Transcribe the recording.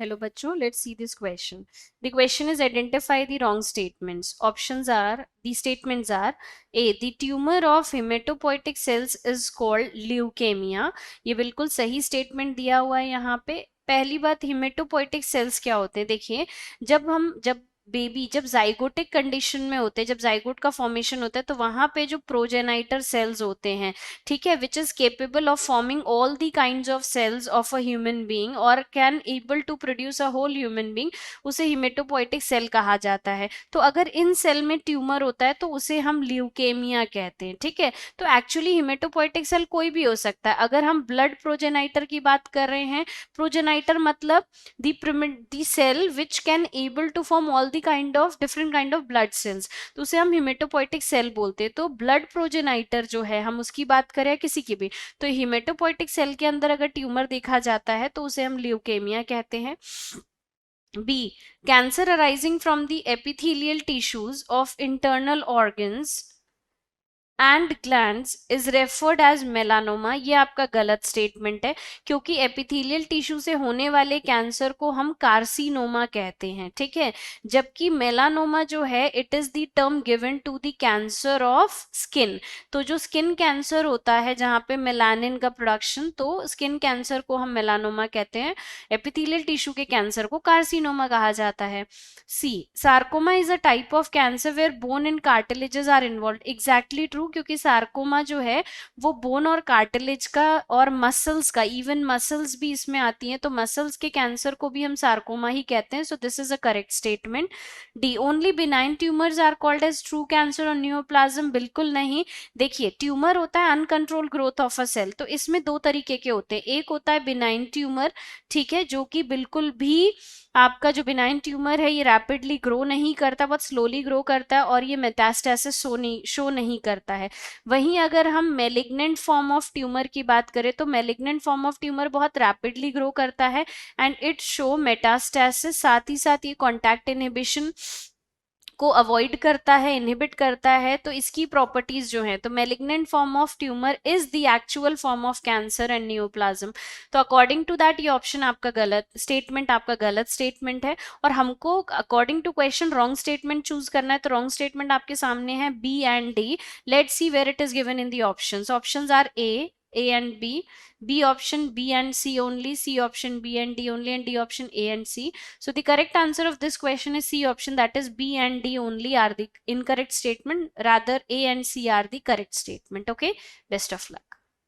Hello bachcho, let's see this question. The question is identify the wrong statements. Options are, the statements are: A, the tumor of hematopoietic cells is called leukemia. ये बिल्कुल सही statement दिया हुआ है यहाँ पे। पहली बात, हिमेटोपोइटिक सेल्स क्या होते हैं? देखिए, जब बेबी जब जाइगोटिक कंडीशन में होते हैं, जब जाइगोट का फॉर्मेशन होता है, तो वहां पे जो प्रोजेनाइटर सेल्स होते हैं, ठीक है, which is capable of forming all the kinds of cells of a human being और can able to produce a whole human being, उसे हिमेटोपोइटिक सेल कहा जाता है। तो अगर इन सेल में ट्यूमर होता है तो उसे हम ल्यूकेमिया कहते हैं, ठीक है। तो एक्चुअली हिमेटोपोइटिक सेल कोई भी हो सकता है। अगर हम ब्लड प्रोजेनाइटर की बात कर रहे हैं, प्रोजेनाइटर मतलब the cell which can able to form all the kind of different kind of blood cells, तो उसे हम हिमेटोपोइटिक सेल बोलते हैं। तो ब्लड प्रोजेनाइटर जो है, हम उसकी बात करें किसी की भी, तो हिमेटोपोइटिक सेल के अंदर अगर ट्यूमर देखा जाता है तो उसे हम ल्यूकेमिया कहते हैं। B, cancer arising from the epithelial tissues of internal organs and glands is referred as melanoma. ये आपका गलत स्टेटमेंट है, क्योंकि एपिथेलियल टिश्यू से होने वाले कैंसर को हम कार्सिनोमा कहते हैं, ठीक है। जबकि मेलानोमा जो है, it is the term given to the cancer of skin. तो जो स्किन कैंसर होता है जहां पे मेलानिन का प्रोडक्शन, तो स्किन कैंसर को हम मेलानोमा कहते हैं। एपिथेलियल टिश्यू के कैंसर को कार्सिनोमा कहा जाता है। See, sarcoma is a type of cancer where bone and cartilages are involve. Exactly true, क्योंकि सार्कोमा जो है वो बोन और कार्टिलेज का और मसल्स का, इवन मसल्स भी इसमें आती हैं, तो मसल्स के कैंसर को भी हम सार्कोमा ही कहते हैं। So this is a correct statement. D, only benign tumours are called as true cancer और न्यूप्लाज्म। बिल्कुल नहीं। देखिए, ट्यूमर होता है uncontrol growth of a cell, तो इसमें दो तरीके के होते हैं। एक होता है बिनाइन ट्यूमर, ठीक है, जो कि बिल्कुल भी आपका जो बिनाइन ट्यूमर है ये रैपिडली ग्रो नहीं करता, बहुत स्लोली ग्रो करता है और ये मेटास्टेसिस शो नहीं करता है। वहीं अगर हम मेलिग्नेंट फॉर्म ऑफ ट्यूमर की बात करें, तो मेलिग्नेंट फॉर्म ऑफ ट्यूमर बहुत रैपिडली ग्रो करता है एंड इट शो मेटास्टेसिस। साथ ही साथ ये कॉन्टैक्ट इनहिबिशन को अवॉइड करता है, इनहिबिट करता है। तो इसकी प्रॉपर्टीज जो है, तो malignant form of tumour is the actual form of cancer and neoplasm. तो अकॉर्डिंग टू दैट ये ऑप्शन आपका गलत स्टेटमेंट, आपका गलत स्टेटमेंट है। और हमको according to question wrong statement choose करना है, तो रॉन्ग स्टेटमेंट आपके सामने है B and D. Let's see where it is given in the options. Options are A and B option B and C only, C option B and D only, and D option A and C. So the correct answer of this question is C option, that is B and D only are the incorrect statement. Rather A and C are the correct statement. Okay, best of luck.